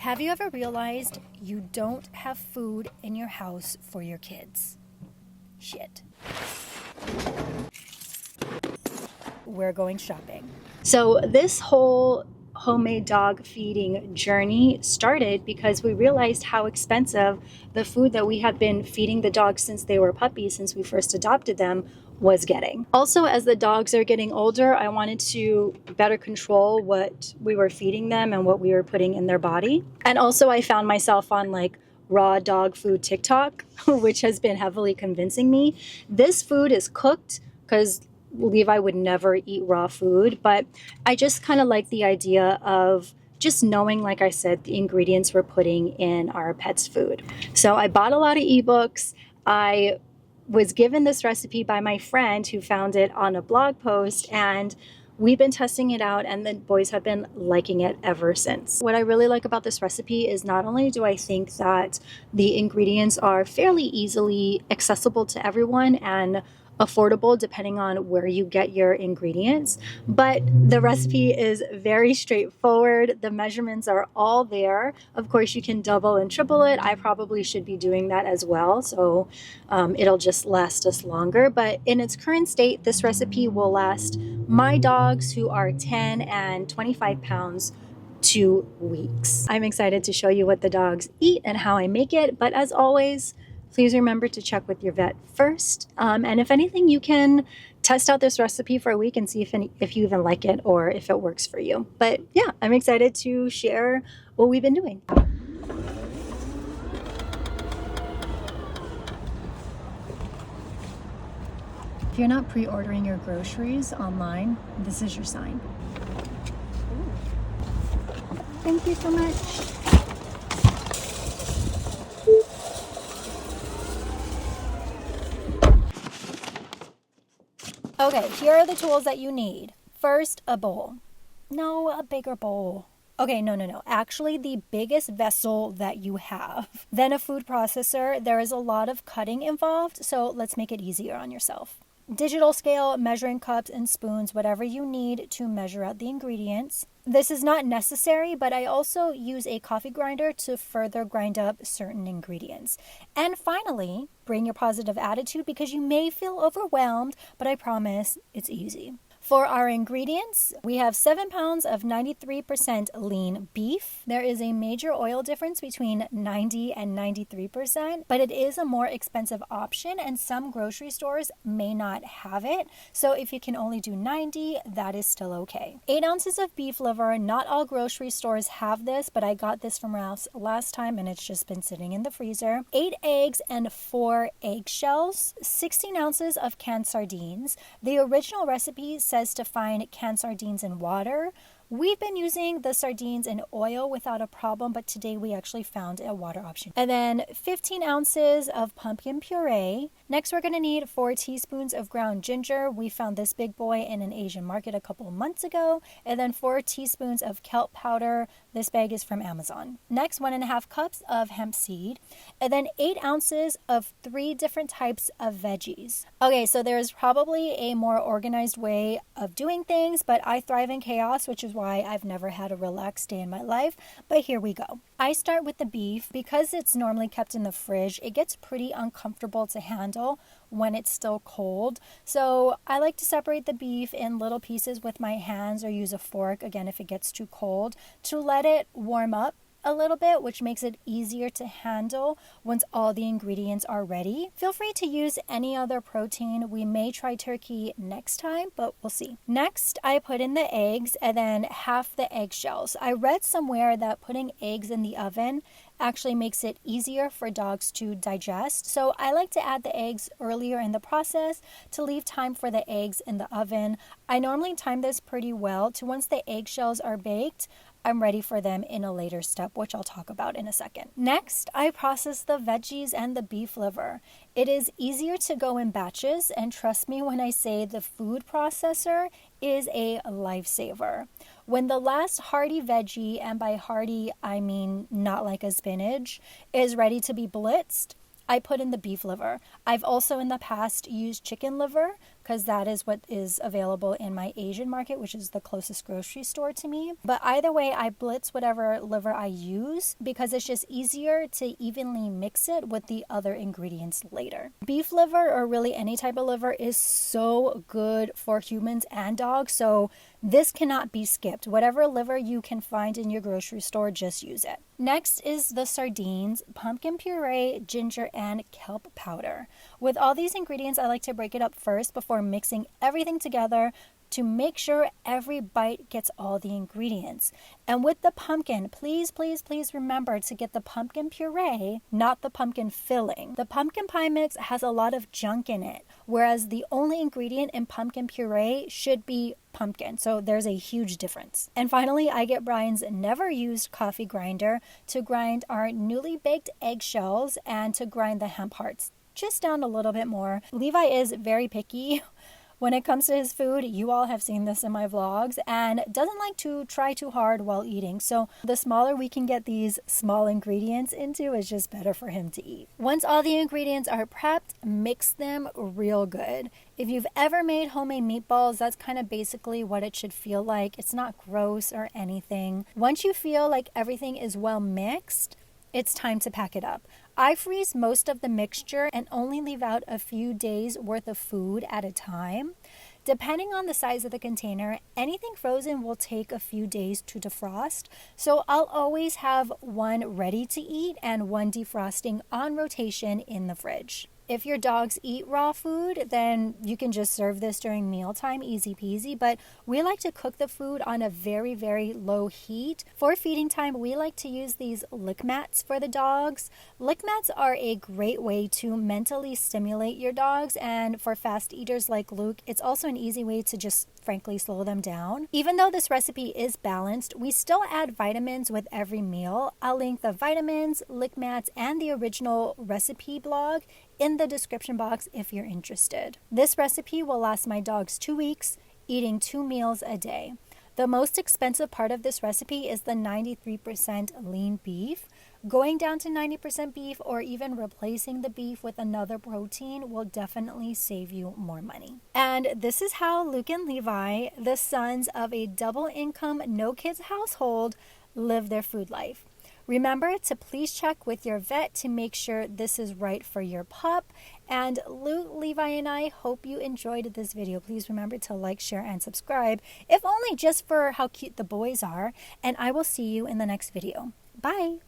Have you ever realized you don't have food in your house for your kids? Shit. We're going shopping. So this whole homemade dog feeding journey started because we realized how expensive the food that we have been feeding the dogs since they were puppies, since we first adopted them, was getting. Also, as the dogs are getting older, I wanted to better control what we were feeding them and what we were putting in their body. And also I found myself on like raw dog food TikTok, which has been heavily convincing me. This food is cooked because Levi would never eat raw food, but I just kind of like the idea of just knowing, like I said, the ingredients we're putting in our pets' food. So I bought a lot of ebooks. I was given this recipe by my friend who found it on a blog post, and we've been testing it out and the boys have been liking it ever since. What I really like about this recipe is not only do I think that the ingredients are fairly easily accessible to everyone and affordable depending on where you get your ingredients, but the recipe is very straightforward. The measurements are all there. Of course, you can double and triple it. I probably should be doing that as well, so it'll just last us longer. But in its current state, this recipe will last my dogs, who are 10 and 25 pounds, 2 weeks. I'm excited to show you what the dogs eat and how I make it, but as always, please remember to check with your vet first. And if anything, you can test out this recipe for a week and see if you even like it or if it works for you. But yeah, I'm excited to share what we've been doing. If you're not pre-ordering your groceries online, this is your sign. Thank you so much. Okay, here are the tools that you need. First, a bowl. No, a bigger bowl. Okay, no. Actually, the biggest vessel that you have. Then a food processor. There is a lot of cutting involved, so let's make it easier on yourself. Digital scale, measuring cups and spoons, whatever you need to measure out the ingredients. This is not necessary, but I also use a coffee grinder to further grind up certain ingredients. And finally, bring your positive attitude because you may feel overwhelmed, but I promise it's easy. For our ingredients, we have 7 pounds of 93% lean beef. There is a major oil difference between 90 and 93%, but it is a more expensive option and some grocery stores may not have it. So if you can only do 90, that is still okay. 8 ounces of beef liver. Not all grocery stores have this, but I got this from Ralph's last time and it's just been sitting in the freezer. 8 eggs and 4 eggshells. 16 ounces of canned sardines. The original recipe says to find canned sardines in water. We've been using the sardines in oil without a problem, but today we actually found a water option. And then 15 ounces of pumpkin puree. Next, we're going to need 4 teaspoons of ground ginger. We found this big boy in an Asian market a couple months ago. And then 4 teaspoons of kelp powder. This bag is from Amazon. Next, 1.5 cups of hemp seed. And then 8 ounces of 3 different types of veggies. Okay, so there's probably a more organized way of doing things, but I thrive in chaos, which is why I've never had a relaxed day in my life, but here we go. I start with the beef. Because it's normally kept in the fridge, it gets pretty uncomfortable to handle when it's still cold. So I like to separate the beef in little pieces with my hands or use a fork, again, if it gets too cold, to let it warm up a little bit, which makes it easier to handle once all the ingredients are ready. Feel free to use any other protein. We may try turkey next time, but we'll see. Next, I put in the eggs and then half the eggshells. I read somewhere that putting eggs in the oven actually makes it easier for dogs to digest. So I like to add the eggs earlier in the process to leave time for the eggs in the oven. I normally time this pretty well to once the eggshells are baked, I'm ready for them in a later step, which I'll talk about in a second. Next, I process the veggies and the beef liver. It is easier to go in batches, and trust me when I say the food processor is a lifesaver. When the last hearty veggie, and by hearty I mean not like a spinach, is ready to be blitzed, I put in the beef liver. I've also in the past used chicken liver because that is what is available in my Asian market, which is the closest grocery store to me. But either way, I blitz whatever liver I use because it's just easier to evenly mix it with the other ingredients later. Beef liver, or really any type of liver, is so good for humans and dogs, so this cannot be skipped. Whatever liver you can find in your grocery store, just use it. Next is the sardines, pumpkin puree, ginger, and kelp powder. With all these ingredients, I like to break it up first before mixing everything together to make sure every bite gets all the ingredients. And with the pumpkin, please remember to get the pumpkin puree, not the pumpkin filling. The pumpkin pie mix has a lot of junk in it, whereas the only ingredient in pumpkin puree should be pumpkin. So there's a huge difference. And finally, I get Brian's never used coffee grinder to grind our newly baked eggshells and to grind the hemp hearts just down a little bit more. Levi is very picky when it comes to his food. You all have seen this in my vlogs, and doesn't like to try too hard while eating. So the smaller we can get these small ingredients into is just better for him to eat. Once all the ingredients are prepped, mix them real good. If you've ever made homemade meatballs, that's kind of basically what it should feel like. It's not gross or anything. Once you feel like everything is well mixed, it's time to pack it up. I freeze most of the mixture and only leave out a few days worth of food at a time. Depending on the size of the container, anything frozen will take a few days to defrost. So I'll always have one ready to eat and one defrosting on rotation in the fridge. If your dogs eat raw food, then you can just serve this during mealtime, easy peasy. But we like to cook the food on a very, very low heat. For feeding time, we like to use these lick mats for the dogs. Lick mats are a great way to mentally stimulate your dogs. And for fast eaters like Luke, it's also an easy way to just frankly slow them down. Even though this recipe is balanced, we still add vitamins with every meal. I'll link the vitamins, lick mats, and the original recipe blog in the description box if you're interested. This recipe will last my dogs 2 weeks, eating 2 meals a day. The most expensive part of this recipe is the 93% lean beef. Going down to 90% beef or even replacing the beef with another protein will definitely save you more money. And this is how Luke and Levi, the sons of a double income, no kids household, live their food life. Remember to please check with your vet to make sure this is right for your pup. And Luke, Levi, and I hope you enjoyed this video. Please remember to like, share, and subscribe, if only just for how cute the boys are. And I will see you in the next video. Bye!